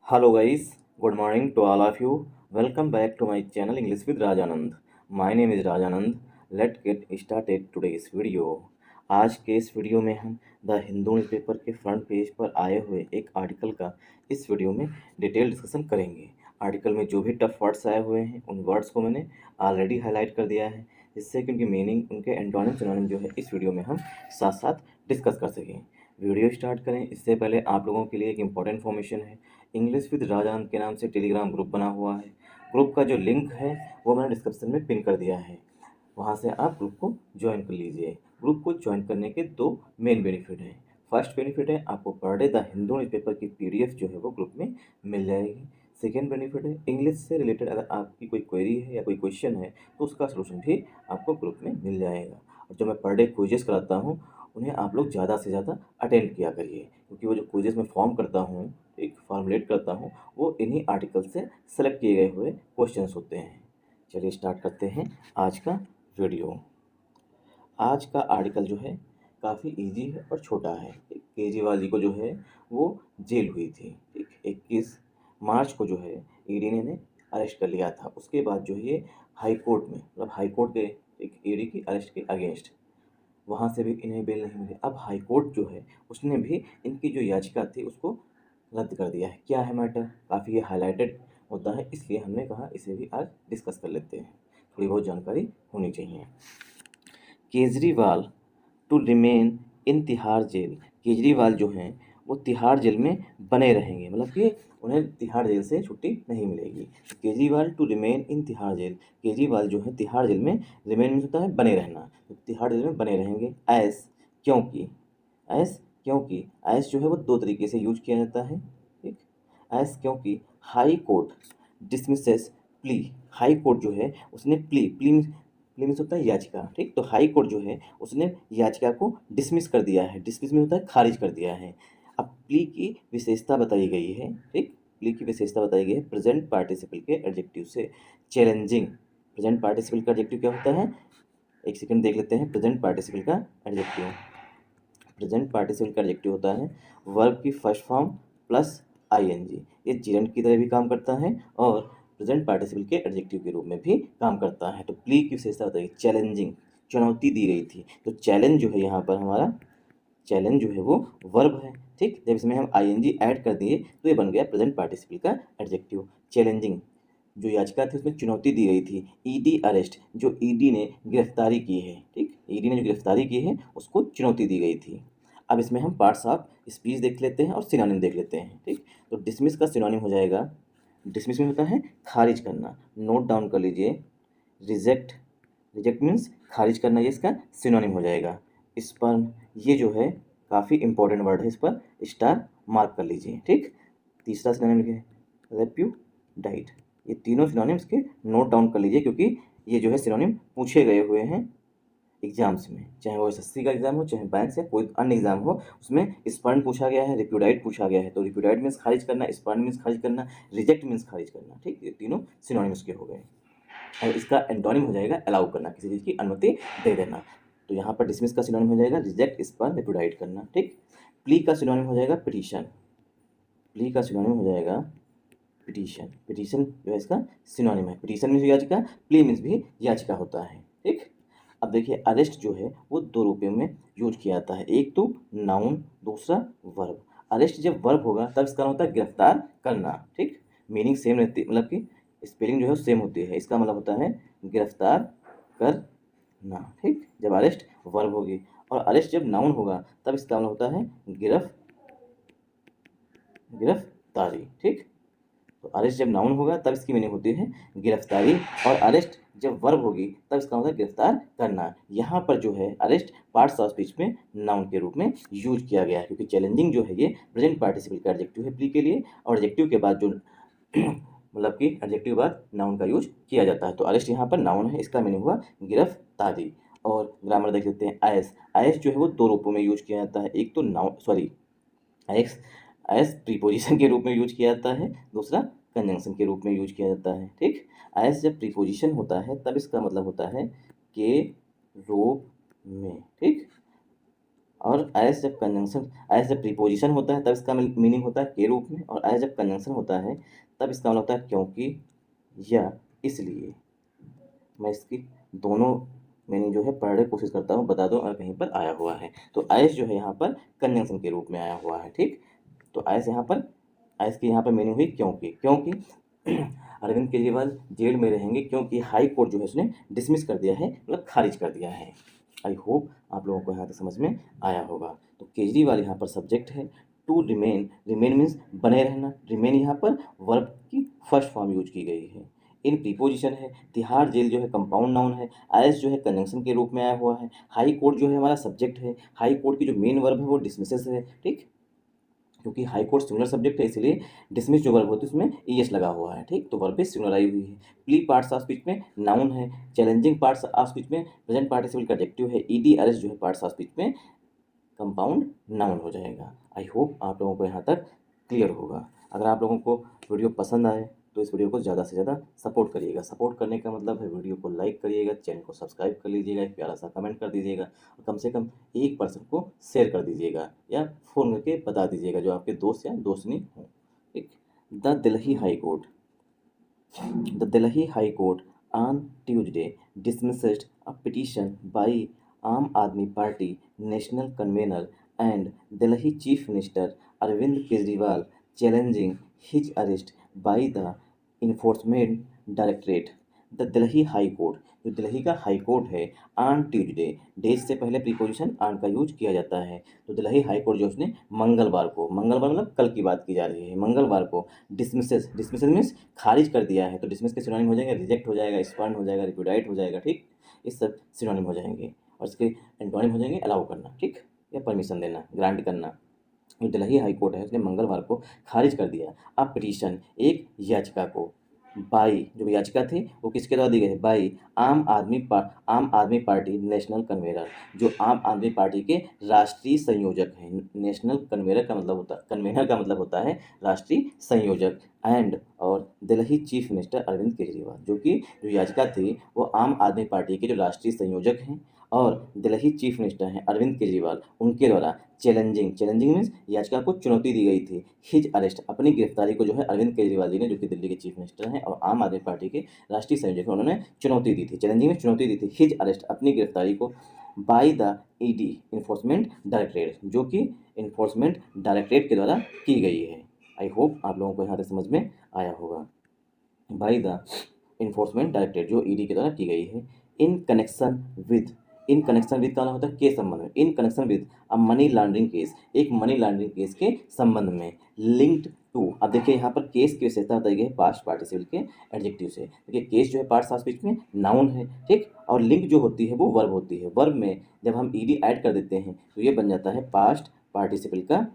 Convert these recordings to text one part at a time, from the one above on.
Hello guys, good morning to all of you. Welcome back to my channel English with Rajanand. My name is Rajanand. Let's get started today's video. आज के इस video में हम the Hindu newspaper के front page पर आए हुए एक आर्टिकल का इस वीडियो में डिटेल डिस्कशन करेंगे। आर्टिकल में जो भी टफ वर्ड्स आए हुए हैं उन वर्ड्स को मैंने ऑलरेडी हाईलाइट कर दिया है, जिससे कि उनकी मीनिंग, उनके एंटोनिम सिनोनिम जो है इस वीडियो में हम साथ साथ डिस्कस कर सकें। वीडियो स्टार्ट करें इससे पहले आप लोगों के लिए एक इम्पॉर्टेंट इन्फॉर्मेशन है। इंग्लिश विद राजान के नाम से टेलीग्राम ग्रुप बना हुआ है। ग्रुप का जो लिंक है वो मैंने डिस्क्रिप्शन में पिन कर दिया है, वहाँ से आप ग्रुप को ज्वाइन कर लीजिए। ग्रुप को ज्वाइन करने के दो मेन बेनिफिट हैं। फर्स्ट बेनिफिट है आपको per day the Hindu newspaper की पीडीएफ जो है वो ग्रुप में मिल जाएगी। सेकेंड बेनिफिट है इंग्लिश से रिलेटेड अगर आपकी कोई क्वेरी है या कोई क्वेश्चन है तो उसका सलूशन भी आपको ग्रुप में मिल जाएगा। और जो मैं पर डे क्विजेस कराता हूँ उन्हें आप लोग ज़्यादा से ज़्यादा अटेंड किया करिए, क्योंकि वो जो क्विजेस मैं फॉर्म करता हूँ, एक फॉर्मुलेट करता हूँ, वो इन्हीं आर्टिकल से सेलेक्ट किए गए हुए क्वेश्चंस होते हैं। चलिए स्टार्ट करते हैं आज का वीडियो। आज का आर्टिकल जो है काफ़ी इजी है और छोटा है। एक केजरीवाल जी को जो है वो जेल हुई थी, ठीक 21 मार्च को जो है ईडी ने अरेस्ट कर लिया था। उसके बाद जो है ये हाई कोर्ट में, मतलब हाई कोर्ट के एक ईडी की अरेस्ट के अगेंस्ट, वहाँ से भी इन्हें बेल नहीं मिली। अब हाई कोर्ट जो है उसने भी इनकी जो याचिका थी उसको रद्द कर दिया है। क्या है मैटर, काफ़ी ये हाईलाइटेड मुद्दा है, इसलिए हमने कहा इसे भी आज डिस्कस कर लेते हैं। थोड़ी बहुत जानकारी होनी चाहिए। Kejriwal to remain in Tihar jail. Kejriwal जो हैं वो तिहाड़ जेल में बने रहेंगे, मतलब कि उन्हें तिहाड़ जेल से छुट्टी नहीं मिलेगी। Kejriwal to remain in Tihar jail, Kejriwal जो है तिहाड़ जेल में, रिमेन मीन्स होता है बने रहना, तो तिहाड़ जेल में बने रहेंगे। एस क्योंकि, एस क्योंकि, एस जो है वो दो तरीके से यूज किया जाता है, ठीक। एस क्योंकि high court dismisses plea, high court जो है उसने प्ली मीन्स होता है याचिका, ठीक। तो हाई कोर्ट जो है उसने याचिका को डिसमिस कर दिया है। डिसमिस में होता है खारिज कर दिया है। अब प्ली की विशेषता बताई गई है, ठीक। प्ली की विशेषता बताई गई है प्रेजेंट पार्टिसिपल के एडजेक्टिव से। चैलेंजिंग, प्रेजेंट पार्टिसिपल का एडजेक्टिव क्या होता है, एक सेकंड देख लेते हैं। प्रेजेंट पार्टिसिपल का एडजेक्टिव, प्रेजेंट पार्टिसिपल का एडजेक्टिव होता है वर्ब की फर्स्ट फॉर्म प्लस आईएनजी। ये जिरंड की तरह भी काम करता है और प्रेजेंट पार्टिसिपल के एडजेक्टिव के रूप में भी काम करता है। तो प्ली की विशेषता बताइए चैलेंजिंग, चुनौती दी गई थी। तो चैलेंज जो है यहाँ पर हमारा, चैलेंज जो है वो वर्ब है, ठीक। जब इसमें हम आईएनजी ऐड कर दिए तो ये बन गया प्रेजेंट पार्टिसिपल का एडजेक्टिव। चैलेंजिंग, जो याचिका थी उसमें चुनौती दी गई थी। ईडी अरेस्ट, जो ईडी ने गिरफ्तारी की है, ठीक। ईडी ने जो गिरफ्तारी की है उसको चुनौती दी गई थी। अब इसमें हम पार्ट्स ऑफ स्पीच देख लेते हैं और सिनोनिम देख लेते हैं, ठीक। तो डिसमिस का सिनोनिम हो जाएगा, डिसमिस में होता है खारिज करना, नोट डाउन कर लीजिए। रिजेक्ट, रिजेक्ट मीन्स खारिज करना, ये इसका सिनोनिम हो जाएगा। स्पर्म, ये जो है काफ़ी इंपॉर्टेंट वर्ड है, इस पर स्टार मार्क कर लीजिए, ठीक। तीसरा सिनोनिम लिखे रेप्यूडाइट। ये तीनों सिनोनिम्स के नोट डाउन कर लीजिए, क्योंकि ये जो है सिनोनिम पूछे गए हुए हैं एग्जाम्स में, चाहे वो एसएससी का एग्जाम हो, चाहे बैंक से कोई अन्य एग्जाम हो, उसमें स्पर्न पूछा गया है, रिप्यूडाइट पूछा गया है। तो रिप्यूडाइट मीन्स खारिज करना, स्पर्न मीन्स खारिज करना, रिजेक्ट मीन्स खारिज करना, ठीक। ये तीनों सिनोनिम्स के हो गए। और इसका एंटोनिम हो जाएगा अलाउ करना, किसी चीज़ की अनुमति दे देना। तो यहाँ पर डिसमिस का सिनोनिम हो जाएगा रिजेक्ट, स्पर्न, रिप्यूडाइट करना, ठीक। प्ली का सिनोनिम हो जाएगा पिटीशन, प्ली का सिनोनिम हो जाएगा पिटीशन। पिटीशन जो है इसका सिनोनिम है। पिटीशन मीन्स याचिका, प्ली मीन्स भी याचिका होता है, ठीक। अब देखिए अरेस्ट जो है वो दो रूपों में यूज किया जाता है, एक तो नाउन, दूसरा वर्ब। अरेस्ट जब वर्ब होगा तब इसका होता है गिरफ्तार करना, ठीक। मीनिंग सेम रहती है, मतलब कि स्पेलिंग जो है सेम होती है। इसका मतलब होता है गिरफ्तार करना, ठीक, जब अरेस्ट वर्ब होगी। और अरेस्ट जब नाउन होगा तब इसका मतलब होता है गिरफ्तारी, ठीक। तो अरेस्ट जब नाउन होगा तब इसकी मीनिंग होती है गिरफ्तारी, और अरेस्ट जब वर्ब होगी तब इसका मतलब गिरफ्तार करना। यहाँ पर जो है अरेस्ट पार्ट्स ऑफ स्पीच में नाउन के रूप में यूज किया गया है, क्योंकि चैलेंजिंग जो है ये प्रेजेंट पार्टिसिपल का एडजेक्टिव है प्ली के लिए, और एडजेक्टिव के बाद जो मतलब कि एडजेक्टिव के बाद नाउन का यूज किया जाता है। तो अरेस्ट यहाँ पर नाउन है, इसका मीनिंग हुआ गिरफ्तारी। और ग्रामर देख लेते हैं। आयस, आयस जो है वो दो रूपों में यूज किया जाता है, एक तो noun, sorry, S, S preposition के रूप में यूज किया जाता है, दूसरा कंजंक्शन के रूप में यूज किया जाता है, ठीक। एस जब प्रीपोजिशन होता है तब इसका मतलब होता है के रूप में, ठीक। और एज जब कंजंक्शन, एज जब प्रीपोजिशन होता है तब इसका मीनिंग होता है के रूप में, और एज जब कंजंक्शन होता है तब इसका मतलब होता है क्योंकि या इसलिए। मैं इसकी दोनों मीनिंग जो है पढ़ने की कोशिश करता हूँ, बता दो अगर कहीं पर आया हुआ है। तो एज जो है यहाँ पर कंजंक्शन के रूप में आया हुआ है, ठीक। तो एज यहाँ पर, एज की यहाँ पर मीनिंग हुई क्योंकि, क्योंकि अरविंद केजरीवाल जेल में रहेंगे क्योंकि हाई कोर्ट जो है उसने डिसमिस कर दिया है, मतलब खारिज कर दिया है। आई होप आप लोगों को यहाँ तक समझ में आया होगा। तो केजरीवाल यहाँ पर सब्जेक्ट है। टू रिमेन, रिमेन मीन्स बने रहना, रिमेन यहाँ पर वर्ब की फर्स्ट फॉर्म यूज की गई है। इन प्रीपोजिशन है, तिहाड़ जेल जो है कंपाउंड नाउन है, एज जो है कंजंक्शन के रूप में आया हुआ है, हाई कोर्ट जो है हमारा सब्जेक्ट है, हाई कोर्ट की जो मेन वर्ब है वो डिसमिसेस है, ठीक। क्योंकि हाई कोर्ट सिंगुलर सब्जेक्ट है इसलिए डिसमिस जो वर्ब होती है उसमें ईएस लगा हुआ है, ठीक। तो वर्ब भी सिंगुलर आई हुई है। प्ली पार्ट्स ऑफ स्पीच में नाउन है, चैलेंजिंग पार्ट्स ऑफ स्पीच में प्रेजेंट पार्टिसिपल का एडजेक्टिव है, ईडी अरेस्ट जो है पार्ट्स ऑफ स्पीच में कंपाउंड नाउन हो जाएगा। आई होप आप लोगों को यहाँ तक क्लियर होगा। अगर आप लोगों को वीडियो पसंद आए तो इस वीडियो को ज़्यादा से ज़्यादा सपोर्ट करिएगा। सपोर्ट करने का मतलब है वीडियो को लाइक करिएगा, चैनल को सब्सक्राइब कर लीजिएगा, एक प्यारा सा कमेंट कर दीजिएगा, और कम से कम एक पर्सन को शेयर कर दीजिएगा या फ़ोन करके बता दीजिएगा जो आपके दोस्त या दोस्तनी हों, ठीक। The Delhi high court, The Delhi High Court on Tuesday dismissed a petition by Aam Aadmi Party national convener and Delhi Chief Minister Arvind Kejriwal challenging his arrest by the Enforcement Directorate. The Delhi high court, जो दिल्ली का high court है, on Tuesday, days से पहले preposition on का use किया जाता है। तो दिल्ली हाई कोर्ट जो उसने मंगलवार को, मंगलवार मतलब कल की बात की जा रही है, मंगलवार को डिसमिसेस, डिसमिसेस मीन्स खारिज कर दिया है। तो डिसमिस के सिनोनिम हो जाएगा रिजेक्ट हो जाएगा, एक्सपांड हो जाएगा, रिप्यूडाइट हो जाएगा, ठीक। इस सब सिनोनिम हो जाएंगे, और इसके एंटोनिम हो जाएंगे अलाउ करना, ठीक, या परमिशन देना, ग्रांट करना। जो दिल्ली हाई कोर्ट है उसने मंगलवार को खारिज कर दिया अब पिटीशन, एक याचिका को, बाई, जो याचिका थी वो किसके द्वारा दी गई है, बाई आम आदमी पार्टी नेशनल कन्वेनर, जो आम आदमी पार्टी के राष्ट्रीय संयोजक हैं। नेशनल कन्वेनर का मतलब होता, कन्वेनर का मतलब होता है राष्ट्रीय संयोजक, एंड और दिल्ली चीफ मिनिस्टर अरविंद केजरीवाल, जो कि जो याचिका थी वो आम आदमी पार्टी के जो राष्ट्रीय संयोजक हैं और दिल्ली चीफ मिनिस्टर हैं अरविंद केजरीवाल, उनके द्वारा चैलेंजिंग, चैलेंजिंग मीन्स याचिका को चुनौती दी गई थी, हिज अरेस्ट, अपनी गिरफ्तारी को जो है अरविंद केजरीवाल जी ने, जो कि दिल्ली के चीफ मिनिस्टर हैं और आम आदमी पार्टी के राष्ट्रीय संयोजक हैं, उन्होंने चुनौती दी थी। चैलेंजिंग में चुनौती दी थी, हिज अरेस्ट, अपनी गिरफ्तारी को, by the ED enforcement directorate, जो कि इन्फोर्समेंट डायरेक्टरेट के द्वारा की गई है। आई होप आप लोगों को यहाँ तक समझ में आया होगा। बाय द इन्फोर्समेंट डायरेक्टरेट, जो ईडी के द्वारा की गई है। इन connection with, in connection with का मतलब होता है के संबंध में, इन connection with a money laundering case, एक मनी लॉन्ड्रिंग केस के संबंध में, लिंक्ड टू, अब देखिए यहाँ पर केस की विशेषता बताई गई है पास्ट पार्टिसिपल के एडजेक्टिव से। देखिए केस जो है पार्ट्स ऑफ स्पीच में नाउन है, ठीक, और लिंक जो होती है वो वर्ब होती है। वर्ब में जब हम ईडी ऐड कर देते हैं तो ये बन जाता है पास्ट पार्टिसिपल का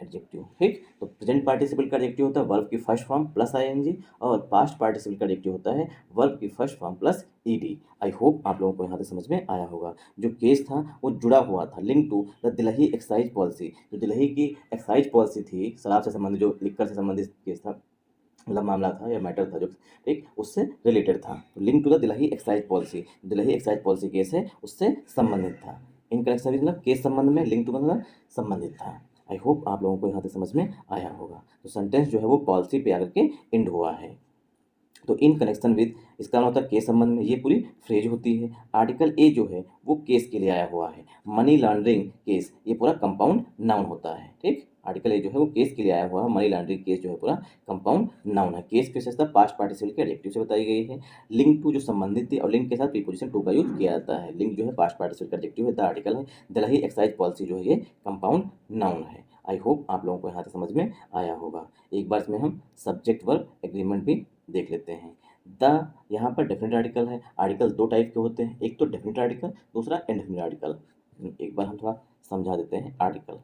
एडजेक्टिव, ठीक। तो प्रेजेंट पार्टिसिपल का एडजेक्टिव होता है वर्ब की फर्स्ट फॉर्म प्लस आईएनजी, और पास्ट पार्टिसिपल का एडजेक्टिव होता है वर्ब की फर्स्ट फॉर्म प्लस ईडी। आई होप आप लोगों को यहाँ तक समझ में आया होगा। जो केस था वो जुड़ा हुआ था, link to the Delhi excise policy, जो दिल्ली की एक्साइज पॉलिसी थी, शराब से संबंधित, जो लिक्कर से संबंधित केस था, मतलब मामला था या मैटर था जो, ठीक, उससे रिलेटेड था। तो link to the Delhi excise policy, Delhi excise policy case है उससे संबंधित था। इन कनेक्शन विद मतलब केस संबंध में, लिंक टू मतलब संबंधित था। आई होप आप लोगों को यहाँ तक समझ में आया होगा। तो सेंटेंस जो है वो पॉलिसी पे आकर के एंड हुआ है। तो इन कनेक्शन विद, इसका मतलब होता है केस संबंध में, ये पूरी फ्रेज होती है। आर्टिकल ए जो है वो केस के लिए आया हुआ है। मनी लॉन्ड्रिंग केस, ये पूरा कंपाउंड नाउन होता है, ठीक। आर्टिकल ए जो है वो केस के लिए आया हुआ है। मनी लॉन्ड्रिंग केस जो है पूरा कंपाउंड नाउन है। केस की विशेषता पास्ट पार्टिसिपल के एडजेक्टिव से बताई गई है। लिंक टू जो संबंधित थी, और लिंक के साथ प्रीपोजिशन टू का यूज किया जाता है। लिंक जो है पास्ट पार्टिसिपल का एडजेक्टिव है। द आर्टिकल है दिल्ली एक्साइज पॉलिसी, जो है ये कंपाउंड नाउन है। आई होप आप लोगों को यहाँ से समझ में आया होगा। एक बार इसमें हम सब्जेक्ट वर्ब एग्रीमेंट भी देख लेते हैं। द, यहाँ पर डेफिनेट आर्टिकल है। आर्टिकल दो टाइप के होते हैं, एक तो डेफिनेट आर्टिकल, दूसरा इनडेफिनेट आर्टिकल। एक बार हम थोड़ा समझा देते हैं। आर्टिकल,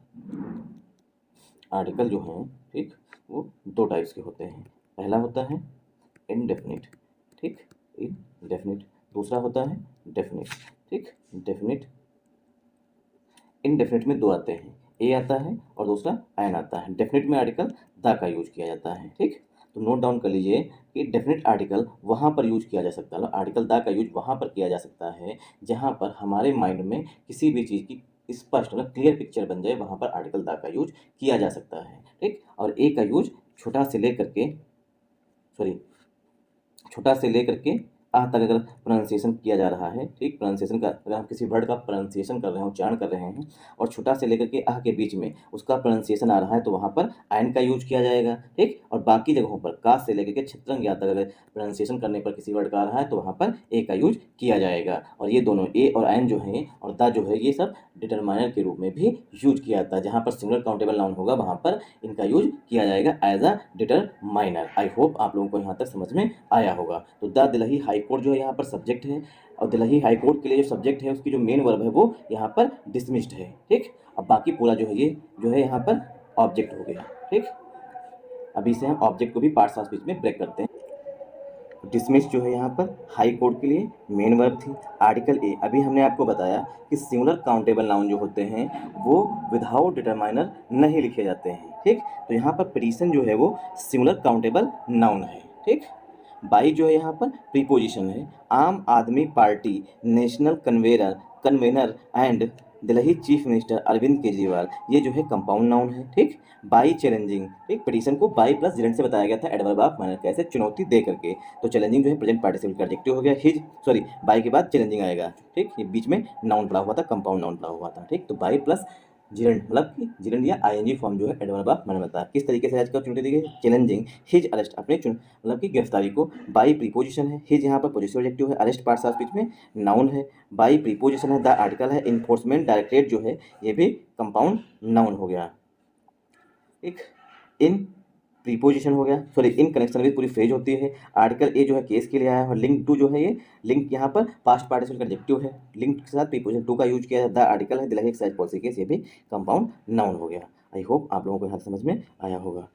आर्टिकल जो हैं, ठीक, वो दो टाइप्स के होते हैं। पहला होता है इनडेफिनिट, ठीक, इनडेफिनिट। दूसरा होता है डेफिनिट, ठीक, डेफिनिट। इनडेफिनिट में दो आते हैं, ए आता है और दूसरा एन आता है। डेफिनिट में आर्टिकल द का यूज किया जाता है, ठीक। तो नोट डाउन कर लीजिए कि डेफिनेट आर्टिकल वहाँ पर यूज किया जा सकता है, आर्टिकल द का यूज वहाँ पर किया जा सकता है जहाँ पर हमारे माइंड में किसी भी चीज़ की स्पष्ट मतलब क्लियर पिक्चर बन जाए, वहाँ पर आर्टिकल द का यूज किया जा सकता है। ठीक, और ए का यूज छोटा से लेकर के आ तक अगर प्रोनाउंसिएशन किया जा रहा है, ठीक, प्रोनाउंसिएशन का अगर हम किसी वर्ड का प्रोनाउंसिएशन कर रहे हैं, उच्चारण कर रहे हैं और छोटा से लेकर के आह के बीच में उसका प्रोनाउंसिएशन आ रहा है, तो वहाँ पर एन का यूज किया जाएगा। ठीक, और बाकी जगहों पर का से लेकर के छित्रंग या तक अगर प्रोनाउंसिएशन करने पर किसी वर्ड का आ रहा है, तो वहाँ पर ए का यूज किया जाएगा। और ये दोनों ए और एन जो है और द जो है, ये सब डिटरमाइनर के रूप में भी यूज किया जाता है। जहाँ पर सिंगुलर काउंटेबल नाउन होगा, वहाँ पर इनका यूज किया जाएगा as a determiner. I hope आप लोगों को यहाँ तक समझ में आया होगा। तो द दिल्ली हाई कोर्ट जो है यहाँ पर सब्जेक्ट है, और दिल्ली हाई कोर्ट के लिए जो सब्जेक्ट है उसकी जो मेन वर्ब है वो यहाँ पर डिसमिस्ड है। ठीक, अब बाकी पूरा जो है ये जो है यहाँ पर ऑब्जेक्ट हो गया। ठीक, अभी से हम ऑब्जेक्ट को भी पार्ट्स ऑफ स्पीच में ब्रेक करते हैं। डिसमिस जो है यहाँ पर हाई कोर्ट के लिए मेन वर्ब थी। आर्टिकल ए, अभी हमने आपको बताया कि सिंगुलर काउंटेबल नाउन जो होते हैं वो विदाउट डिटरमाइनर नहीं लिखे जाते हैं। ठीक, तो यहाँ पर पिटीशन जो है वो सिंगुलर काउंटेबल नाउन है। ठीक, बाई जो है यहाँ पर प्रीपोजिशन है। Aam Aadmi party national convener and Delhi chief minister Arvind Kejriwal, ये जो है कंपाउंड नाउन है। ठीक, बाई चैलेंजिंग, ठीक, पिटीशन को बाई प्लस जिरेंट से बताया गया था एडवर्ब ऑफ मैनर, कैसे, चुनौती दे करके। तो चैलेंजिंग जो है प्रेजेंट पार्टिसिपल का एडजेक्टिव हो गया। बाई के बाद चैलेंजिंग आएगा। ठीक, ये बीच में नाउन पड़ा हुआ था, कंपाउंड नाउन पड़ा हुआ था। ठीक, तो बाई प्लस जिरेंट मतलब कि जिरेंट या आईएनजी फॉर्म जो है एडवर्ब ऑफ मैनर में था। किस तरीके से आज का चुनौती दी गई, चैलेंजिंग हिज अरेस्ट, अपने मतलब कि गिरफ्तारी को। बाई प्रीपोजिशन है, हिज यहाँ पर पोजेसिव एडजेक्टिव है, अरेस्ट पार्ट्स ऑफ स्पीच में नाउन है। बाई प्रीपोजिशन है, द आर्टिकल है। इन्फोर्समेंट डायरेक्टरेट जो है ये भी कंपाउंड नाउन हो गया। एक इन प्रीपोजिशन हो गया, इन कनेक्शन विद पूरी फ्रेज होती है। आर्टिकल ए जो है केस के लिए आया है, और लिंक टू जो है ये लिंक यहाँ पर पास्ट पार्टिसिपल का एडजेक्टिव है, लिंक के साथ प्रीपोजिशन टू का यूज किया है। द आर्टिकल है, दिल्ली एक्साइज पॉलिसी केस, ये भी कंपाउंड नाउन हो गया। आई होप आप लोगों को यहाँ समझ में आया होगा।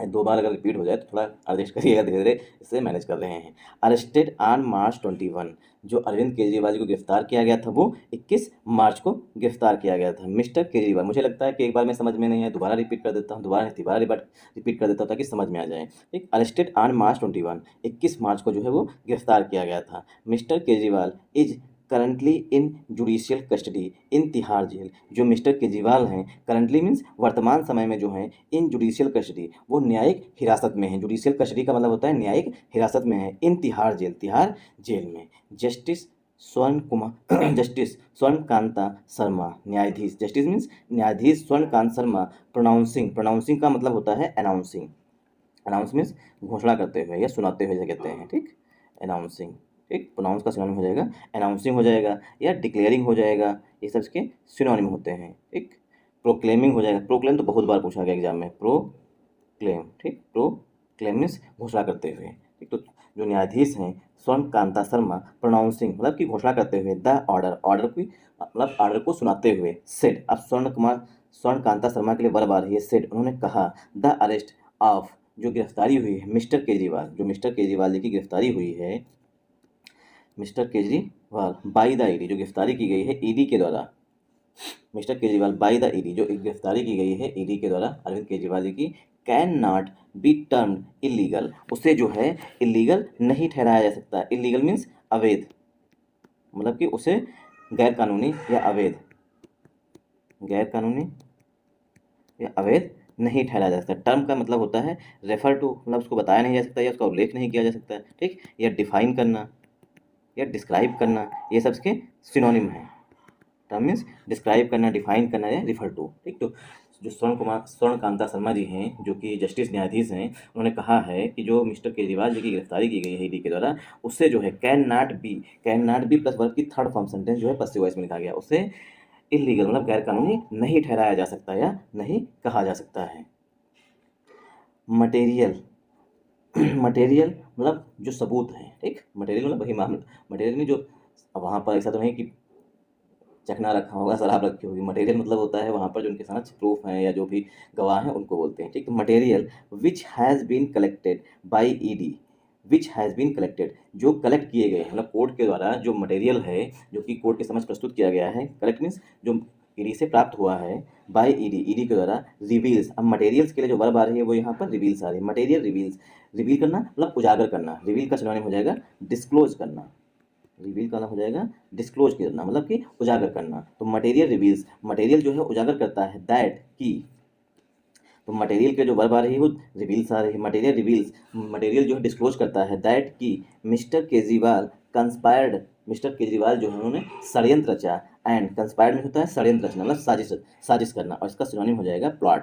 दो बार अगर रिपीट हो जाए तो थोड़ा एडजस्ट करिएगा, धीरे धीरे इससे मैनेज कर रहे हैं। अरेस्टेड ऑन मार्च 21, जो अरविंद केजरीवाल जी को गिरफ्तार किया गया था वो 21 मार्च को गिरफ्तार किया गया था। मिस्टर केजरीवाल, मुझे लगता है कि एक बार में समझ में नहीं है, दोबारा रिपीट कर देता हूँ, दोबारा रिपीट कर देता हूँ ताकि समझ में आ जाए। एक अरेस्टेड ऑन मार्च 21, 21 मार्च को जो है वो गिरफ्तार किया गया था। Mister Kejriwal is currently in judicial custody in Tihar jail, जो मिस्टर केजरीवाल हैं करंटली मीन्स वर्तमान समय में जो हैं इन जुडिशियल कस्टडी, वो न्यायिक हिरासत में हैं। जुडिशियल कस्टडी का मतलब होता है न्यायिक हिरासत में है, इन तिहाड़ जेल में। जस्टिस स्वर्ण कांता शर्मा, न्यायाधीश, जस्टिस मीन्स न्यायाधीश स्वर्ण शर्मा, प्रोनाउंसिंग का मतलब होता है अनाउंसिंग, अनाउंस मीन्स घोषणा करते हुए या सुनाते हुए कहते हैं। ठीक, अनाउंसिंग, ठीक, प्रोनाउंस का सिनोनिम हो जाएगा अनाउंसिंग हो जाएगा या डिक्लेयरिंग हो जाएगा, ये सब इसके सिनोनिम होते हैं। ठीक, प्रोक्लेमिंग हो जाएगा, प्रोक्लेम तो बहुत बार पूछा गया एग्जाम में, प्रोक्लेम। ठीक, प्रोक्लेम मीन्स घोषणा करते हुए। ठीक, तो जो न्यायाधीश हैं स्वर्ण कांता शर्मा, प्रोनाउंसिंग मतलब कि घोषणा करते हुए, द ऑर्डर की मतलब ऑर्डर को सुनाते हुए, सेड, अब स्वर्ण कांता शर्मा के लिए वर्ब आ रही है सेड, उन्होंने कहा द अरेस्ट ऑफ, जो गिरफ्तारी हुई है मिस्टर केजरीवाल, जो मिस्टर केजरीवाल जी की गिरफ्तारी हुई है, mister Kejriwal by the ED, जो गिरफ्तारी की गई है ईडी के द्वारा, mister Kejriwal by the ED, जो एक गिरफ्तारी की गई है ईडी के द्वारा अरविंद केजरीवाल जी की, can not be termed illegal, उसे जो है इलीगल नहीं ठहराया जा सकता। इलीगल मीन्स अवैध, मतलब कि उसे गैर कानूनी या अवैध नहीं ठहराया जा सकता। टर्म का मतलब होता है रेफर टू, मतलब उसको बताया नहीं जा सकता या उसका उल्लेख नहीं किया जा सकता। ठीक, या डिफाइन करना या डिस्क्राइब करना, ये सब इसके सिनोनिम है। टर्म मीन्स डिस्क्राइब करना, डिफाइन करना या रिफर टू। ठीक, तो जो स्वर्ण कांता शर्मा जी हैं, जो कि जस्टिस न्यायाधीश हैं, उन्होंने कहा है कि जो मिस्टर केजरीवाल जी की गिरफ्तारी की गई है ईडी के द्वारा, उससे जो है can not be plus verb की थर्ड फॉर्म सेंटेंस जो है पसिव वॉइस में लिखा गया, उससे इलीगल मतलब गैर कानूनी नहीं ठहराया जा सकता या नहीं कहा जा सकता है। मटेरियल मतलब जो सबूत है। ठीक, मटेरियल मतलब वही मामला, मटेरियल में जो, वहाँ पर ऐसा तो नहीं कि चखना रखा होगा, शराब रखी होगी। मटेरियल मतलब होता है वहाँ पर जो उनके साथ प्रूफ हैं या जो भी गवाह हैं उनको बोलते हैं। ठीक, material which has been collected by ED, which has been collected, जो कलेक्ट किए गए हैं, मतलब कोर्ट के द्वारा जो मटेरियल है जो कि कोर्ट के समक्ष प्रस्तुत किया गया है, कलेक्ट मीन्स जो ईडी से प्राप्त हुआ है, बाय ईडी के द्वारा, रिवील्स, अब मटेरियल्स के लिए जो वर्ब आ रही है वो यहाँ पर रिवील्स आ रही है। मटेरियल रिवील्स, रिवील करना मतलब उजागर करना, रिवील का सिनोनिम हो जाएगा डिस्क्लोज करना। रिवील का मतलब हो जाएगा डिस्क्लोज करना, मतलब कि उजागर करना। तो मटेरियल रिवील्स, मटेरियल जो है उजागर करता है, दैट की, तो मटेरियल के जो वर्ब आ रही है वो रिवील्स आ रही है, मटेरियल रिवील्स, मटेरियल जो है डिस्क्लोज करता है दैट की mister Kejriwal conspired, mister Kejriwal जो है उन्होंने षड्यंत्र रचा, एंड कंस्पायर्ड में होता है षड्यंत्र रचना, मतलब साजिश, साजिश करना, और इसका सिनोनिम हो जाएगा प्लॉट।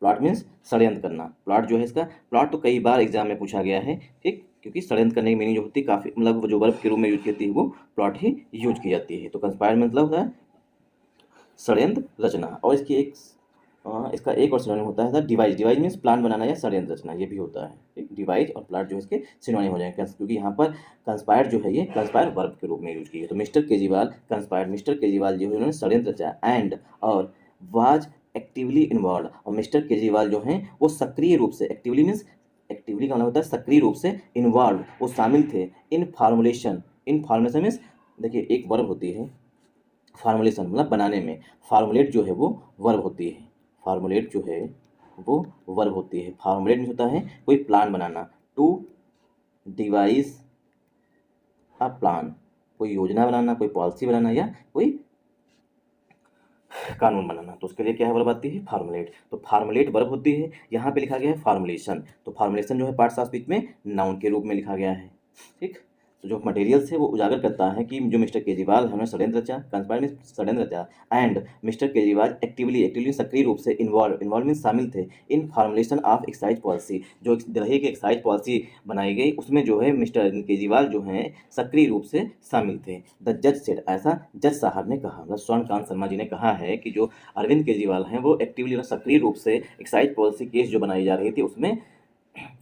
प्लॉट मीन्स षड्यंत्र करना। प्लॉट जो है इसका, प्लॉट तो कई बार एग्जाम में पूछा गया है, ठीक, क्योंकि षड्यंत्र करने की मीनिंग जो होती है काफ़ी, मतलब वो जो वर्ब के रूप में यूज की जाती है वो प्लॉट ही यूज की जाती है। तो कंस्पायर मतलब होता है षड्यंत्र रचना, और इसकी एक इसका एक और सिनोनिम होता है डिवाइस, डिवाइस मीन्स प्लान बनाना या षड्यंत्र रचना, ये भी होता है, ठीक। डिवाइस और प्लाट जो है इसके सिनोनिम हो जाएंगे, क्योंकि यहाँ पर कंस्पायर जो है ये कंस्पायर वर्ब के रूप में यूज की है। तो mister Kejriwal conspire, mister Kejriwal जो है उन्होंने षड्यंत्र रचा, एंड और वाज एक्टिवली इन्वॉल्व, और मिस्टर केजरीवाल जो हैं वो सक्रिय रूप से, एक्टिवली मीन्स, एक्टिवली का मतलब होता है सक्रिय रूप से, इन्वॉल्व वो शामिल थे, इन फार्मुलेशन, इन फार्मुलेशन मीन्स, देखिए एक वर्ब होती है फार्मुलेशन मतलब बनाने में, फार्मुलेट जो है वो वर्ब होती है, फार्मुलेट जो है वो वर्ब होती है। फार्मुलेट में होता है कोई प्लान बनाना, टू डिवाइस अ प्लान, कोई योजना बनाना, कोई पॉलिसी बनाना, या कोई कानून बनाना, तो उसके लिए क्या है वर्ब आती है फार्मुलेट। तो फार्मुलेट वर्ब होती है, यहाँ पे लिखा गया है फार्मुलेशन, तो फार्मुलेशन जो है पार्ट्स ऑफ स्पीच में नाउन के रूप में लिखा गया है, ठीक। तो जो मटेरियल्स है वो उजागर करता है कि जो मिस्टर केजरीवाल हमने षड्यंत्र रचा, कंस्पायर में षड्यंत्र रचा, and mister Kejriwal actively, actively सक्रिय रूप से, इन्वॉल्व, इन्वॉल्व में शामिल थे, इन फॉर्मुलेशन ऑफ एक्साइज पॉलिसी, जो दिल्ली की एक्साइज पॉलिसी बनाई गई उसमें जो है मिस्टर केजरीवाल जो हैं सक्रिय रूप से शामिल थे। द जज सेड, ऐसा जज साहब ने कहा, मतलब स्वर्णकांत शर्मा जी ने कहा है कि जो अरविंद केजरीवाल हैं वो एक्टिवली सक्रिय रूप से एक्साइज पॉलिसी केस जो बनाई जा रही थी उसमें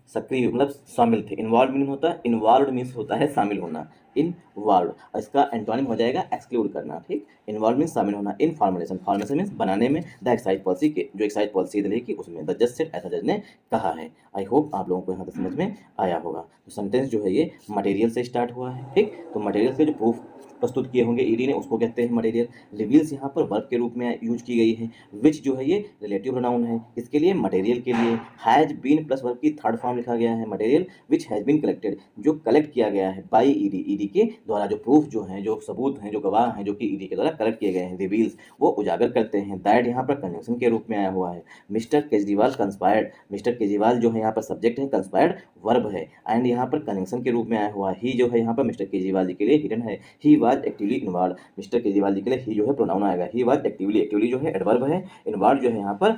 सक्रिय मतलब शामिल थे। इन्वॉल्व मीनिंग होता है, इन्वॉल्व मीन्स होता है शामिल होना, इनवॉल्व, और इसका एंटोनिम हो जाएगा एक्सक्लूड करना, ठीक। इन्वॉल्व मीन्स शामिल होना, इन फॉर्मुलेशन, फॉर्मुलेशन मीन्स बनाने में, द एक्साइज पॉलिसी के, जो एक्साइज पॉलिसी रहेगी उसमें, द जज सेड, ऐसा जज ने कहा है। आई होप आप लोगों को यहाँ तक समझ में आया होगा। तो सेंटेंस जो है ये मटेरियल से स्टार्ट हुआ है, ठीक। तो मटेरियल से जो प्रूफ प्रस्तुत किए होंगे ईडी ने उसको कहते हैं मटेरियल। रिवील्स यहाँ पर वर्ब के रूप में यूज की गई है। विच जो है ये रिलेटिव प्रोनाउन है, इसके लिए मटेरियल के लिए हैज बीन प्लस वर्ब की थर्ड फॉर्म लिखा गया है material, which has been collected, जो कलेक्ट किया गया है बाई ईडी, ईडी के द्वारा, जो प्रूफ जो है, जो सबूत हैं, जो गवाह हैं, जो कि ईडी के द्वारा कलेक्ट किए गए हैं। रिवील्स वो उजागर करते हैं, दैट यहाँ पर कंजंक्शन के रूप में आया हुआ है। Mister Kejriwal conspired, mister Kejriwal जो है यहाँ पर सब्जेक्ट है, कंस्पायर्ड वर्ब है, एंड यहाँ पर कंजंक्शन के रूप में आया हुआ है। ही जो है यहाँ पर मिस्टर केजरीवाल जी के लिए हिडन है, ही was actively involve, mister Kejriwal ji के लिए ही जो है प्रोनाउन आएगा, ही वाज एक्टिवली, एक्टिवली जो है एडवर्ब है, इन्वॉल्व जो है यहाँ पर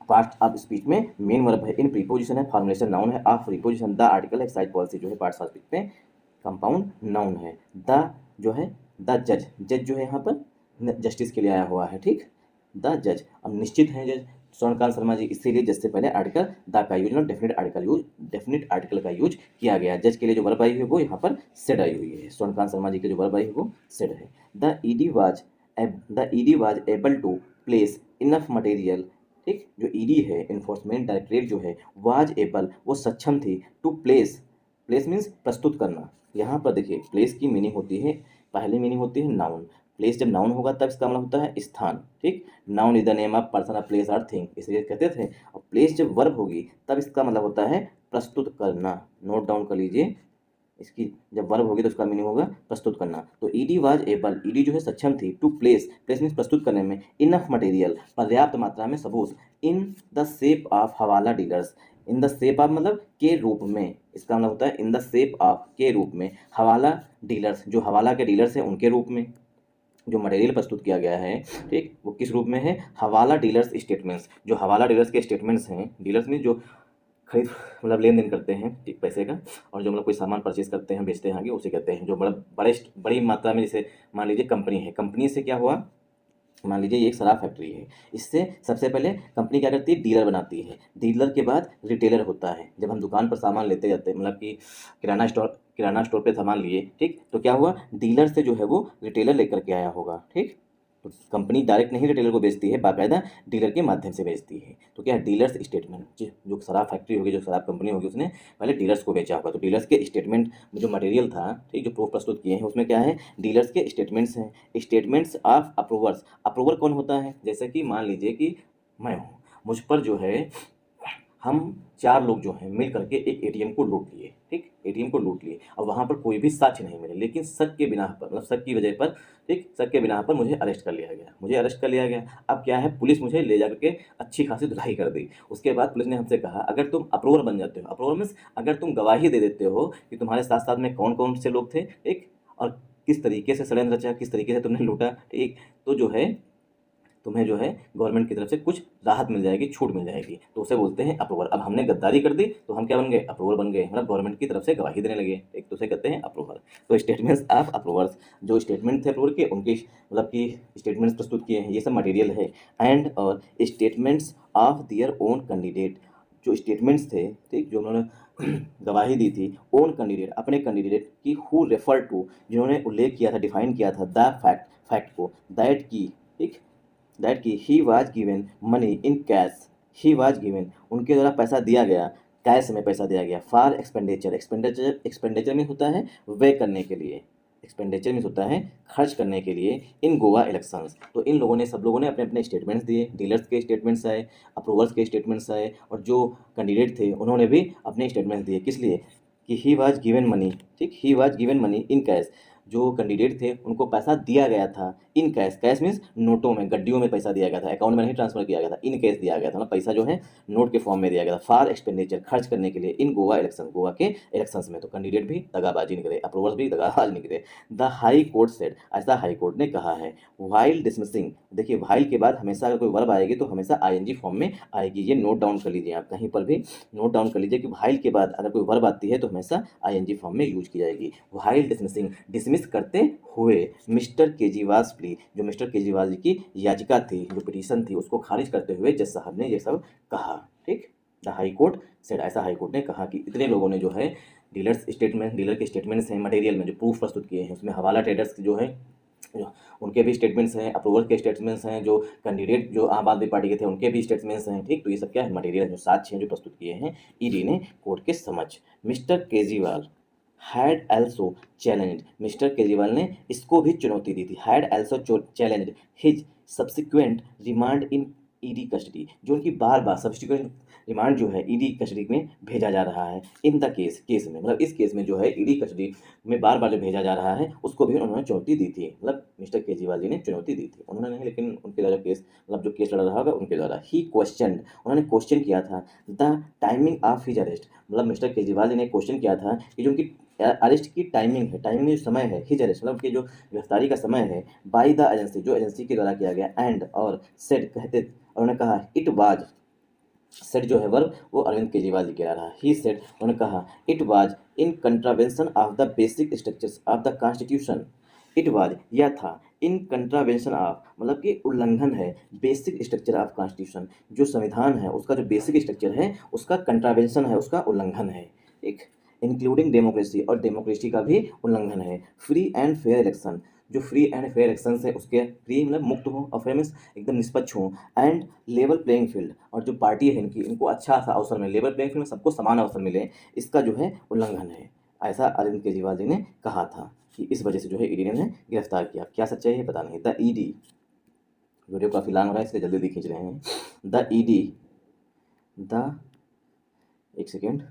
पार्ट ऑफ स्पीच में मेन वर्ब है, इन प्रीपोजिशन है, फॉर्मुलेशन नाउन है, ऑफ प्रीपोजिशन द आर्टिकल है, एक्साइज पॉलिसी जो है पार्ट्स ऑफ स्पीच में कंपाउंड नाउन है। द जो है द जज, जज जो है यहाँ पर जस्टिस के लिए आया हुआ है, ठीक। द जज, अब निश्चित है जज स्वर्णकांत शर्मा जी, इसीलिए जज से पहले आर्टिकल द का यूज, मतलब definite article use, definite article का यूज किया गया। जज के लिए जो वर्ब आई हुई है वो यहाँ पर सेड आई हुई है, स्वर्णकांत शर्मा जी के जो वर्ब आई है वो सेड है। The ED was able to place enough material, ठीक। जो ईडी है इन्फोर्समेंट डायरेक्टरेट जो है, वाज एबल वो सक्षम थी, टू प्लेस, प्लेस मीन्स प्रस्तुत करना। यहाँ पर देखिए प्लेस की मीनिंग होती है, पहली मीनिंग होती है नाउन, प्लेस जब नाउन होगा तब इसका मतलब होता है स्थान, ठीक। Noun is the name of person, of place और थिंग, इसलिए कहते थे। और प्लेस जब वर्ब होगी तब इसका मतलब होता है प्रस्तुत करना, नोट डाउन कर लीजिए, इसकी जब वर्ब होगी तो उसका मीनिंग होगा प्रस्तुत करना। तो ईडी वाज एबल, ईडी जो है सक्षम थी, टू प्लेस, प्लेस मीन्स प्रस्तुत करने में, इनफ मटेरियल पर्याप्त मात्रा में सबूत, इन द शेप ऑफ हवाला dealers, in the shape of मतलब के रूप में, इसका मतलब होता है इन द शेप ऑफ के रूप में, हवाला डीलर्स जो हवाला के डीलर्स हैं उनके रूप में जो मटेरियल प्रस्तुत किया गया है, ठीक, वो किस रूप में है, हवाला डीलर्स स्टेटमेंट्स, जो हवाला डीलर्स के स्टेटमेंट्स हैं, डीलर्स में जो खरीद मतलब लेन देन करते हैं ठीक पैसे का, और जो मतलब कोई सामान परचेज करते हैं बेचते हैं आगे उसे कहते हैं। जो बड़ी मात्रा में, जैसे मान लीजिए कंपनी है, कंपनी से क्या हुआ, मान लीजिए ये एक शराब फैक्ट्री है, इससे सबसे पहले कंपनी क्या करती है, डीलर बनाती है, डीलर के बाद रिटेलर होता है। जब हम दुकान पर सामान लेते जाते हैं, मतलब कि किराना स्टोर पे सामान लिए, ठीक, तो क्या हुआ, डीलर से जो है वो रिटेलर लेकर के आया होगा, ठीक। तो कंपनी डायरेक्ट नहीं रिटेलर को बेचती है, बाकायदा डीलर के माध्यम से बेचती है। तो क्या है, डीलर्स स्टेटमेंट, जो शराब फैक्ट्री होगी, जो शराब कंपनी होगी, उसने पहले डीलर्स को बेचा होगा, तो डीलर्स के स्टेटमेंट जो मटेरियल था, ठीक, जो प्रूफ प्रस्तुत किए हैं उसमें क्या है, डीलर्स के स्टेटमेंट्स हैं। स्टेटमेंट्स ऑफ अप्रूवर्स, अप्रूवर कौन होता है, जैसे कि मान लीजिए कि मैं हूँ, मुझ पर जो है हम 4 लोग जो हैं मिल करके एक एटीएम को लूट लिए, ठीक, एटीएम को लूट लिए और वहाँ पर कोई भी साक्ष्य नहीं मिले, लेकिन शक के बिना पर, मतलब शक की वजह पर, ठीक, शक के बिना पर मुझे अरेस्ट कर लिया गया, मुझे अरेस्ट कर लिया गया। अब क्या है, पुलिस मुझे ले जा करके अच्छी खासी धुलाई कर दी। उसके बाद पुलिस ने हमसे कहा अगर तुम अप्रूवर बन जाते हो, अप्रूवर मीन्स अगर तुम गवाही दे देते हो कि तुम्हारे साथ साथ में कौन कौन से लोग थे, ठीक, और किस तरीके से षड्यंत्र रचा, किस तरीके से तुमने लूटा, ठीक, तो जो है तुम्हें जो है गवर्नमेंट की तरफ से कुछ राहत मिल जाएगी, छूट मिल जाएगी, तो उसे बोलते हैं अप्रूवल। अब हमने गद्दारी कर दी तो हम क्या बन गए, अप्रूवल बन गए, मतलब गवर्नमेंट की तरफ से गवाही देने लगे, एक तो उसे कहते हैं अप्रूवल। तो स्टेटमेंट्स ऑफ अप्रूवर्स, जो स्टेटमेंट थे अप्रूवल के, उनके मतलब कि स्टेटमेंट्स प्रस्तुत किए हैं, ये सब मटेरियल है। एंड और statements of their own candidate, जो स्टेटमेंट्स थे, ठीक, जो उन्होंने गवाही दी थी ओन कैंडिडेट, अपने कैंडिडेट की, हु रेफर टू, जिन्होंने उल्लेख किया था, डिफाइन किया था द फैक्ट को, दैट की, ठीक, दैट की he was given money in cash, he was given, उनके द्वारा पैसा दिया गया, कैश में पैसा दिया गया, फॉर एक्सपेंडिचर, एक्सपेंडिचर में होता है व्यय करने के लिए, एक्सपेंडिचर में होता है खर्च करने के लिए, इन गोवा इलेक्शंस। तो इन लोगों ने, सब लोगों ने अपने अपने स्टेटमेंट्स दिए, डीलर्स के स्टेटमेंट्स आए, अप्रूवर्स के स्टेटमेंट्स आए, और जो कैंडिडेट थे उन्होंने भी अपने स्टेटमेंट्स दिए, किस लिए, कि ही वाज गिवन मनी, ठीक, he was given money in cash, जो कैंडिडेट थे उनको पैसा दिया गया था इन कैश, कैश मीन्स नोटों में, गड्डियों में पैसा दिया गया था, अकाउंट में नहीं ट्रांसफर किया गया था, इन कैश दिया गया था, मतलब पैसा जो है नोट के फॉर्म में दिया गया था, फॉर एक्सपेंडिचर, खर्च करने के लिए, इन गोवा इलेक्शन, गोवा के इलेक्शंस में। तो कैंडिडेट भी दगाबाजी निकले, अप्रूवर्स भी दगाबाज निकले। द हाई कोर्ट सेड, ऐसा हाई कोर्ट ने कहा है, वाइल डिसमिसिंग, देखिए वाइल के बाद हमेशा अगर कोई वर्ब आएगी तो हमेशा आईएनजी फॉर्म में आएगी, ये नोट डाउन कर लीजिए, आप कहीं पर भी नोट डाउन कर लीजिए कि वाइल के बाद अगर कोई वर्ब आती है तो हमेशा आईएनजी फॉर्म में यूज की जाएगी। वाइल डिसमिसिंग, डिसमिस करते हुए मिस्टर केजरीवाल प्ली, जो मिस्टर केजरीवाल जी की याचिका थी, जो पिटीशन थी, उसको खारिज करते हुए जज साहब ने ये सब कहा, ठीक, द हाई कोर्ट सेड, ऐसा हाई कोर्ट ने कहा कि इतने लोगों ने जो है डीलर के स्टेटमेंट्स हैं, मटेरियल में जो प्रूफ प्रस्तुत किए हैं, उसमें हवाला ट्रेडर्स जो है उनके भी स्टेटमेंट्स हैं, अप्रूवल के स्टेटमेंट्स हैं, जो कैंडिडेट जो आम आदमी पार्टी के थे उनके भी स्टेटमेंट्स हैं, ठीक, तो ये सब क्या है, मटेरियल जो साक्ष्य हैं जो प्रस्तुत किए हैं ईडी ने कोर्ट के समक्ष। Mister Kejriwal had also challenge, mister Kejriwal ने इसको भी चुनौती दी थी, had also challenge his subsequent remand in ED custody, जो उनकी बार बार सब्सिक्वेंट रिमांड जो है ईडी कस्टडी में भेजा जा रहा है, इन द केस में, मतलब इस केस में जो है ईडी कस्टडी में बार बार जो भेजा जा रहा है उसको भी उन्होंने चुनौती दी थी, मतलब मिस्टर केजरीवाल जी ने चुनौती दी थी, उन्होंने नहीं, लेकिन उनके द्वारा केस, मतलब जो केस लड़ रहा होगा उनके द्वारा। ही क्वेश्चन, उन्होंने क्वेश्चन किया था the timing of his arrest, मतलब मिस्टर केजरीवाल जी ने क्वेश्चन किया था कि जो उनकी अरेस्ट की टाइमिंग है, टाइमिंग में जो समय है, हिज अरेस्ट मतलब कि जो गिरफ्तारी का समय है, बाय द एजेंसी, जो एजेंसी के द्वारा किया गया, एंड और सेड, कहते, उन्होंने कहा इट वाज, सेड जो है वर्ब वो अरविंद केजरीवाल जी कह रहा है, ही सेड, उन्होंने कहा it was in contravention of the basic structures of the constitution, it was, यह था, इन कंट्रावेंशन ऑफ मतलब कि उल्लंघन है, बेसिक स्ट्रक्चर ऑफ कॉन्स्टिट्यूशन, जो संविधान है उसका जो बेसिक स्ट्रक्चर है उसका कंट्रावेंशन है, उसका उल्लंघन है, एक, इंक्लूडिंग डेमोक्रेसी, और डेमोक्रेसी का भी उल्लंघन है, फ्री एंड फेयर इलेक्शन, जो फ्री एंड फेयर इलेक्शन है उसके, फ्री मतलब मुक्त हो और फेयर मीन्स एकदम निष्पक्ष हो, एंड लेवल प्लेइंग फील्ड, और जो पार्टी है इनकी, इनको अच्छा सा अवसर मिले, लेवल प्लेइंग फील्ड में सबको समान अवसर मिले, इसका जो है उल्लंघन है, ऐसा अरविंद केजरीवाल जी ने कहा था कि इस वजह से जो है ईडी ने गिरफ्तार किया। क्या सच्चाई है पता नहीं। द ईडी, वीडियो काफ़ी लॉन्ग हो रहा है इसलिए जल्दी खींच रहे हैं। द ईडी, द, एक second,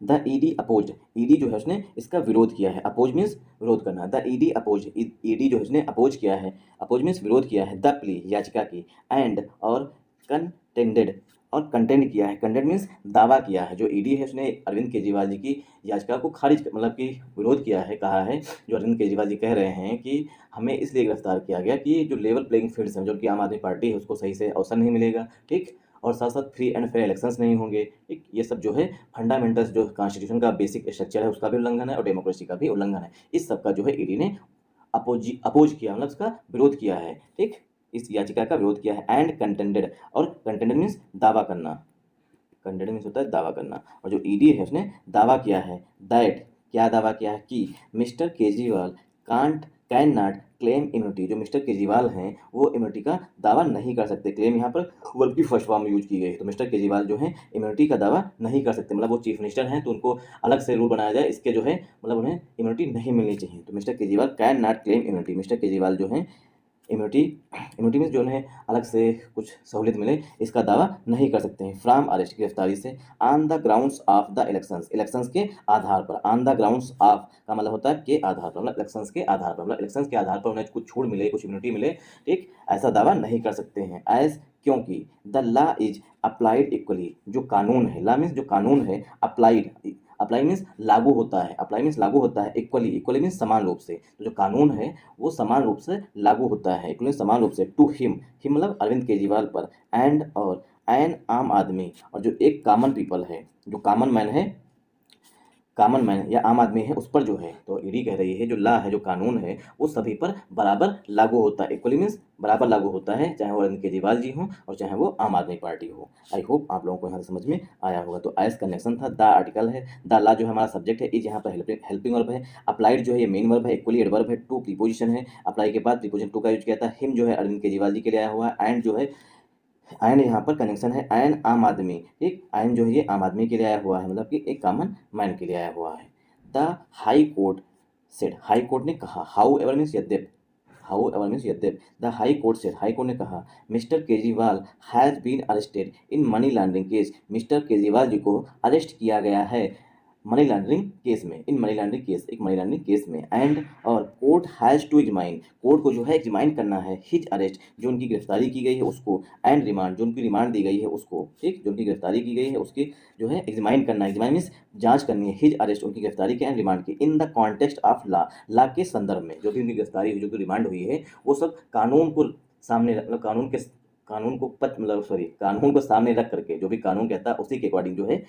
the ED oppose, ED जो है उसने इसका विरोध किया है, अपोज मीन्स विरोध करना, द ईडी अपोज, ईडी जो है उसने अपोज किया है, अपोज मीन्स विरोध किया है, द प्ली याचिका की, एंड और कंटेंडेड, और कंटेंड किया है, कंटेंड मीन्स दावा किया है, जो ईडी है उसने अरविंद केजरीवाल जी की याचिका को खारिज मतलब कि विरोध किया है, कहा है, जो अरविंद केजरीवाल जी कह रहे हैं कि हमें इसलिए गिरफ्तार किया गया कि जो लेवल प्लेइंग फील्ड्स हैं, जो कि आम आदमी पार्टी है उसको सही से अवसर नहीं मिलेगा, ठीक, और साथ साथ फ्री एंड फेयर इलेक्शंस नहीं होंगे, ठीक, ये सब जो है फंडामेंटल्स, जो कॉन्स्टिट्यूशन का बेसिक स्ट्रक्चर है उसका भी उल्लंघन है और डेमोक्रेसी का भी उल्लंघन है, इस सब का जो है ईडी ने अपोज किया, मतलब इसका विरोध किया है, ठीक, इस याचिका का विरोध किया है, एंड कंटेंडेड, और कंटेंडेड मीन्स दावा करना, कंटेंडेड मीन्स होता है दावा करना, और जो ईडी है उसने दावा किया है, दैट, क्या दावा किया है कि mister Kejriwal can not claim immunity, जो मिस्टर केजरीवाल हैं वो इम्यूनिटी का दावा नहीं कर सकते, क्लेम यहाँ पर वर्ब की फर्स्ट फॉर्म यूज की गई है, तो मिस्टर केजरीवाल जो है इम्यूनिटी का दावा नहीं कर सकते, मतलब वो चीफ मिनिस्टर हैं तो उनको अलग से रूल बनाया जाए, इसके जो है मतलब उन्हें इम्यूनिटी नहीं मिलनी चाहिए, तो mister Kejriwal can not claim immunity, mister Kejriwal जो हैं इम्यूनिटी इम्यूनिटी मीन्स जो है अलग से कुछ सहूलियत मिले इसका दावा नहीं कर सकते हैं। फ्रॉम अरेस्ट गिरफ्तारी से, on the grounds of the elections elections के आधार पर, ऑन द ग्राउंड्स ऑफ का मतलब होता है के आधार पर, मतलब इलेक्शंस के आधार पर, मतलब इलेक्शंस के आधार पर उन्हें कुछ छूट मिले, कुछ इम्यूनिटी मिले, ठीक, ऐसा दावा नहीं कर सकते हैं। एज क्योंकि the law is applied equally, जो कानून है, लॉ मीन्स जो कानून है, अप्लाइड, अप्लाई मीन्स लागू होता है, अप्लाई मीन्स लागू होता है, इक्वली, इक्वली मीन्स समान रूप से, तो जो कानून है वो समान रूप से लागू होता है, इक्वली समान रूप से, टू हिम मतलब अरविंद केजरीवाल पर, एंड और एन आम आदमी, और जो एक कॉमन पीपल है, जो कॉमन मैन है, कॉमन मैन या आम आदमी है उस पर जो है, तो ईडी कह रही है जो लॉ है, जो कानून है वो सभी पर बराबर लागू होता है, इक्वली मीन्स बराबर लागू होता है, चाहे वो अरविंद केजरीवाल जी हों और चाहे वो आम आदमी पार्टी हो। आई होप आप लोगों को यहाँ से समझ में आया होगा। तो एज कनेक्शन था, द आर्टिकल है, द लॉ जो है हमारा सब्जेक्ट है, इज यहाँ पर हेल्पिंग वर्ब है, अप्लाइड जो है ये मेन वर्ब है, इक्वली एडवर्ब है, टू प्रीपोजिशन है, अप्लाई के बाद प्रीपोजिशन टू का यूज किया था, हिम जो है अरविंद केजरीवाल जी के लिए आया हुआ है, एंड जो है एंड यहाँ पर कनेक्शन है एंड आम आदमी, ठीक, एंड जो है ये आम आदमी के लिए आया हुआ है, मतलब कि एक कॉमन मैन के लिए आया हुआ है। The high court said, high court ने कहा, हाउ एवर मीन्स यद्यप, हाउ एवर मीन्स यद्यप, the high court said, high court ने कहा, mister Kejriwal has been arrested in money laundering case, mister Kejriwal ji को अरेस्ट किया गया है मनी लॉन्ड्रिंग केस में, इन मनी लॉन्ड्रिंग केस, एक मनी लॉन्ड्रिंग केस में, एंड और court has to examine, court को जो है एग्जामाइन करना है, हिज अरेस्ट जो उनकी गिरफ्तारी की गई है उसको, एंड रिमांड जो उनकी रिमांड दी गई है उसको, ठीक, जो उनकी गिरफ्तारी की गई है उसकी जो है एग्जामाइन करना है, एग्जामाइन मीन्स जांच करनी है, हिज अरेस्ट उनकी गिरफ्तारी के एंड रिमांड की, in the context of law, law के संदर्भ में, जो भी उनकी गिरफ्तारी हुई, जो भी रिमांड हुई है वो सब कानून को सामने मतलब कानून को पच मतलब सॉरी कानून को सामने रख करके, जो भी कानून कहता है उसी के अकॉर्डिंग जो है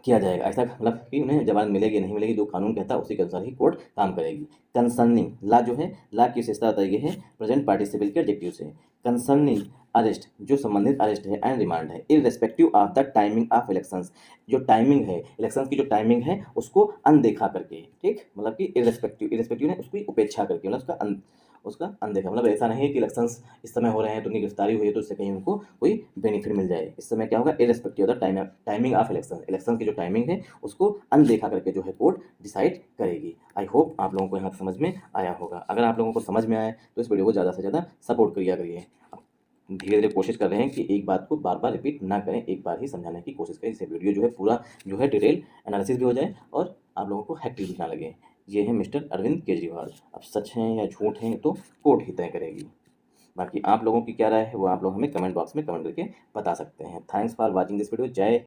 किया जाएगा, ऐसा मतलब कि उन्हें जमानत मिलेगी नहीं मिलेगी, जो कानून कहता है उसी के अनुसार ही कोर्ट काम करेगी। कंसर्निंग ला जो है, ला की विशेषता बताई गई है प्रेजेंट पार्टिसिपल के एडजेक्टिव से, कंसर्निंग अरेस्ट जो संबंधित अरेस्ट है एंड रिमांड है, irrespective of the timing of elections, जो टाइमिंग है इलेक्शंस की, जो टाइमिंग है उसको अनदेखा करके, ठीक, मतलब कि इररेस्पेक्टिव, इररेस्पेक्टिव ने उसकी उपेक्षा करके, मतलब उसका अनदेखा, मतलब ऐसा नहीं है कि इलेक्शंस इस समय हो रहे हैं तो उनकी गिरफ्तारी हुई है तो उससे कहीं उनको कोई बेनिफिट मिल जाए, इस समय क्या होगा, irrespective of the timing of election, election की जो टाइमिंग है उसको अनदेखा करके जो है कोर्ट डिसाइड करेगी। आई होप आप लोगों को यहाँ समझ में आया होगा। अगर आप लोगों को समझ में आए तो इस वीडियो को ज़्यादा से ज़्यादा सपोर्ट करिए करिए। धीरे धीरे कोशिश कर रहे हैं कि एक बात को बार बार रिपीट ना करें, एक बार ही समझाने की कोशिश करें, इससे वीडियो जो है पूरा जो है डिटेल एनालिसिस भी हो जाए और आप लोगों को हेक्टिक भी ना लगे। ये है मिस्टर अरविंद केजरीवाल, अब सच हैं या झूठ हैं तो कोर्ट ही तय करेगी। बाकी आप लोगों की क्या राय है वो आप लोग हमें कमेंट बॉक्स में कमेंट करके बता सकते हैं। Thanks for watching this video. जय